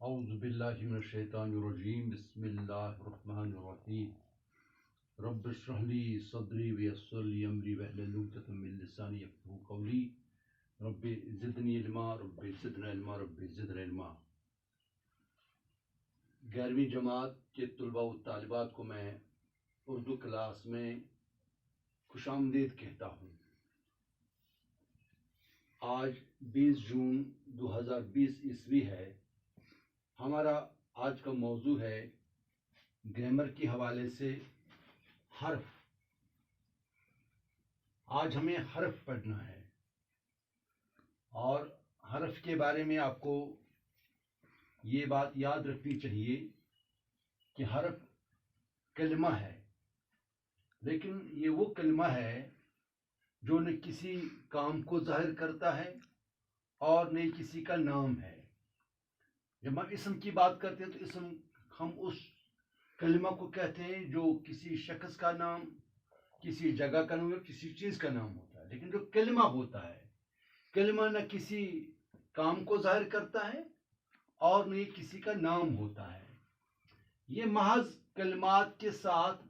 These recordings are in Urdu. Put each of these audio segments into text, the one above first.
اعوذ باللہ من الشیطان الرجیم بسم اللہ الرحمن الرحیم رب اشرح لی صدری ویسر لی امری واحلل عقدۃ من لسانی یفقہوا قولی رب زدنی علما رب زدنا علما رب زدنا علما۔ 11ویں جماعت کے طلباء و طالبات کو میں اردو کلاس میں خوش آمدید کہتا ہوں۔ آج 20 جون 2020 عیسوی ہے۔ ہمارا آج کا موضوع ہے گرامر کے حوالے سے حرف۔ آج ہمیں حرف پڑھنا ہے اور حرف کے بارے میں آپ کو یہ بات یاد رکھنی چاہیے کہ حرف کلمہ ہے، لیکن یہ وہ کلمہ ہے جو نہ کسی کام کو ظاہر کرتا ہے اور نہ کسی کا نام ہے۔ جب ہم اسم کی بات کرتے ہیں تو اسم ہم اس کلمہ کو کہتے ہیں جو کسی شخص کا نام، کسی جگہ کا نام یا کسی چیز کا نام ہوتا ہے۔ لیکن جو کلمہ ہوتا ہے، کلمہ نہ کسی کام کو ظاہر کرتا ہے اور نہ کسی کا نام ہوتا ہے۔ یہ محض کلمات کے ساتھ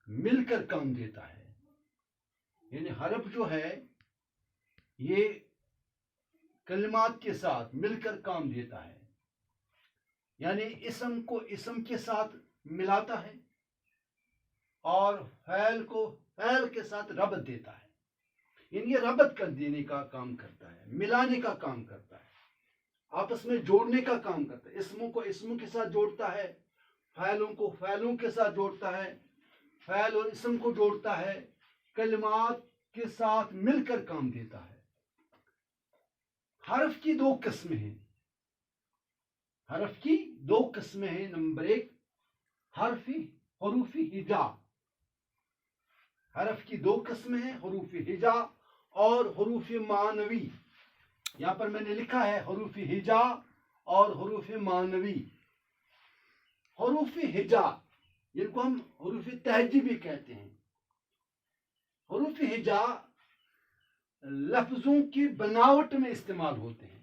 مل کر کام دیتا ہے۔ یعنی حرف جو ہے یہ کلمات کے ساتھ مل کر کام دیتا ہے، یعنی اسم کو اسم کے ساتھ ملاتا ہے اور فعل کو فعل کے ساتھ ربط دیتا ہے۔ یعنی یہ ربط کر دینے کا کام کرتا ہے، ملانے کا کام کرتا ہے، آپس میں جوڑنے کا کام کرتا ہے۔ اسموں کو اسموں کے ساتھ جوڑتا ہے، فعلوں کو فعلوں کے ساتھ جوڑتا ہے، فعل اور اسم کو جوڑتا ہے، کلمات کے ساتھ مل کر کام دیتا ہے۔ حرف کی دو قسمیں ہیں۔ حرف کی دو قسمیں ہیں۔ نمبر 1 حروف ہجا۔ حرف کی دو قسمیں ہیں، حروف ہجا اور حروف معنوی۔ یہاں پر میں نے لکھا ہے حروف ہجا اور حروف معنوی۔ حروف ہجا جن کو ہم حروف تہجی بھی کہتے ہیں۔ حروف ہجا لفظوں کی بناوٹ میں استعمال ہوتے ہیں،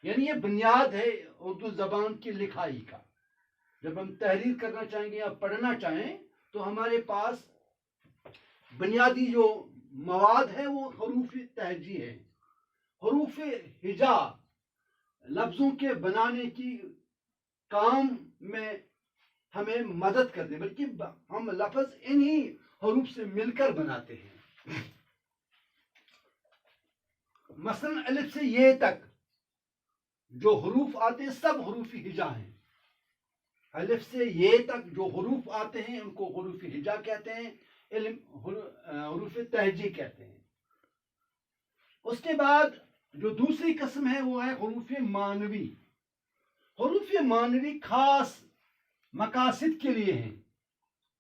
یعنی یہ بنیاد ہے اردو زبان کی لکھائی کا۔ جب ہم تحریر کرنا چاہیں گے یا پڑھنا چاہیں تو ہمارے پاس بنیادی جو مواد ہے وہ حروف تہجی ہے۔ حروف ہجا لفظوں کے بنانے کی کام میں ہمیں مدد کرتے، بلکہ ہم لفظ انہی حروف سے مل کر بناتے ہیں۔ مثلا الف سے یہ تک جو حروف آتے ہیں سب حروف ہجا ہیں۔ الف سے یہ تک جو حروف آتے ہیں ان کو حروف ہجا کہتے ہیں، حروف تہجی کہتے ہیں۔ اس کے بعد جو دوسری قسم ہے وہ ہے حروف معنوی۔ حروف معنوی خاص مقاصد کے لیے ہیں،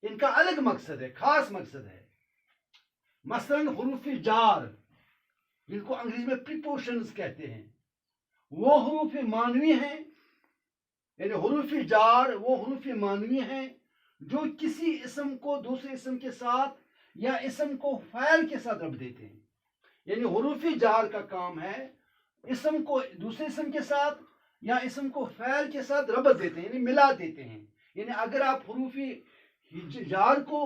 ان کا الگ مقصد ہے، خاص مقصد ہے۔ مثلا حروف جار جن کو انگریزی میں پریپوشنز کہتے ہیں، وہ حروف معنوی ہیں۔ یعنی حروف جار وہ حروف معنوی ہیں جو کسی اسم کو دوسرے اسم کے ساتھ یا اسم کو فعل کے ساتھ ربط دیتے ہیں۔ یعنی حروف جار کا کام ہے اسم کو دوسرے اسم کے ساتھ یا اسم کو فعل کے ساتھ ربط دیتے ہیں، یعنی ملا دیتے ہیں۔ یعنی اگر آپ حروف جار کو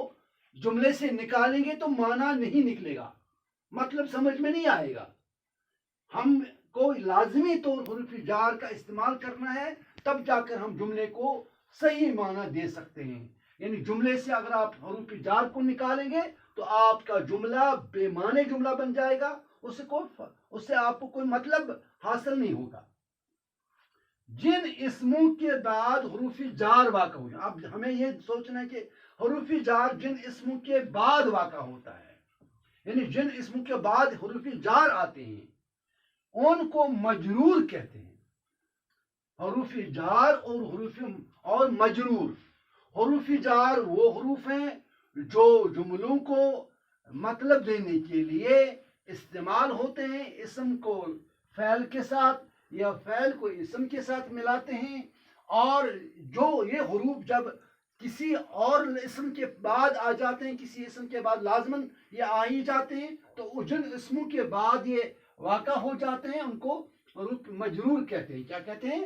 جملے سے نکالیں گے تو معنی نہیں نکلے گا، مطلب سمجھ میں نہیں آئے گا۔ ہم کو لازمی طور حروف جار کا استعمال کرنا ہے، تب جا کر ہم جملے کو صحیح معنی دے سکتے ہیں۔ یعنی جملے سے اگر آپ حروف جار کو نکالیں گے تو آپ کا جملہ بے معنی جملہ بن جائے گا، اس سے آپ کو کوئی مطلب حاصل نہیں ہوگا۔ جن اسموں کے بعد حروف جار واقع ہو جائے، اب ہمیں یہ سوچنا ہے کہ حروف جار جن اسموں کے بعد واقع ہوتا ہے، یعنی جن اسموں کے بعد حروف جار آتے ہیں ان کو مجرور کہتے ہیں۔ حروف جار اور مجرور۔ حروف جار وہ حروف ہیں جو جملوں کو مطلب دینے کے لیے استعمال ہوتے ہیں، اسم کو فعل کے ساتھ یا فعل کو اسم کے ساتھ ملاتے ہیں، اور جو یہ حروف جب کسی اور اسم کے بعد آ جاتے ہیں، کسی اسم کے بعد لازماً یہ آ ہی جاتے ہیں، تو جن اسموں کے بعد یہ واقع ہو جاتے ہیں ان کو حروف مجرور کہتے ہیں۔ کیا کہتے ہیں؟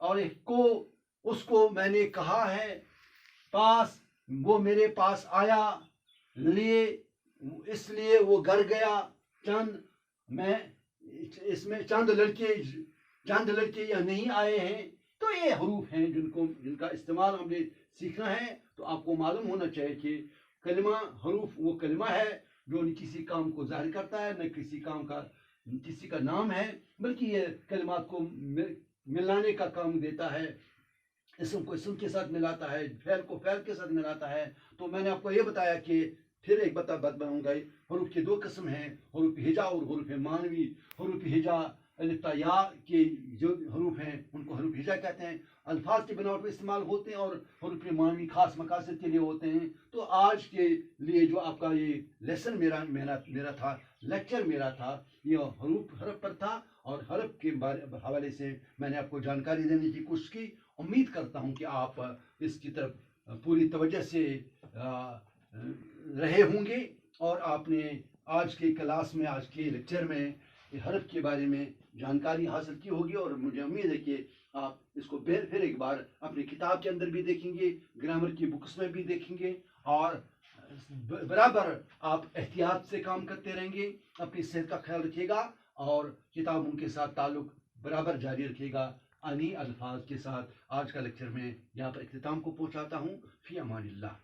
اور ایک کو اس کو میں نے کہا ہے پاس، وہ میرے پاس آیا لیے، اس لیے وہ گھر گیا چند، میں اس میں چند لڑکے یہ نہیں آئے ہیں. تو یہ حروف ہیں جن کا استعمال ہم نے سیکھنا ہے. تو آپ کو معلوم ہونا چاہیے کہ کلمہ، حروف وہ کلمہ ہے جو نہ کسی کام کو ظاہر کرتا ہے، نہ کسی کا نام ہے، بلکہ یہ کلمات کو ملانے کا کام دیتا ہے، اسم کو اسم کے ساتھ ملاتا ہے، فعل کو فعل کے ساتھ ملاتا ہے. تو میں نے آپ کو یہ بتایا کہ پھر ایک بات بتاؤں گا، حروف کے 2 قسم ہیں، حروف ہجا اور حروف مانوی. حروف ہجا الف تا یا کے جو حروف ہیں ان کو حروف ہجا کہتے ہیں، الفاظ کی بناوٹ پہ استعمال ہوتے ہیں، اور حروف مانوی خاص مقاصد کے لیے ہوتے ہیں. تو آج کے لیے جو آپ کا یہ لیسن میرا تھا، لیکچر میرا تھا، یہ حرف پر تھا، اور حرف کے حوالے سے میں نے آپ کو جانکاری دینے کی کوشش کی. امید کرتا ہوں کہ آپ اس کی طرف پوری توجہ سے رہے ہوں گے، اور آپ نے آج کے کلاس میں، آج کے لیکچر میں حرف کے بارے میں جانکاری حاصل کی ہوگی. اور مجھے امید ہے کہ آپ اس کو پھر ایک بار اپنی کتاب کے اندر بھی دیکھیں گے، گرامر کی بکس میں بھی دیکھیں گے، اور برابر آپ احتیاط سے کام کرتے رہیں گے. اپنی صحت کا خیال رکھیے گا، اور کتابوں کے ساتھ تعلق برابر جاری رکھیے گا. انہی الفاظ کے ساتھ آج کا لیکچر میں یہاں پر اختتام کو پہنچاتا ہوں. فی امان اللہ.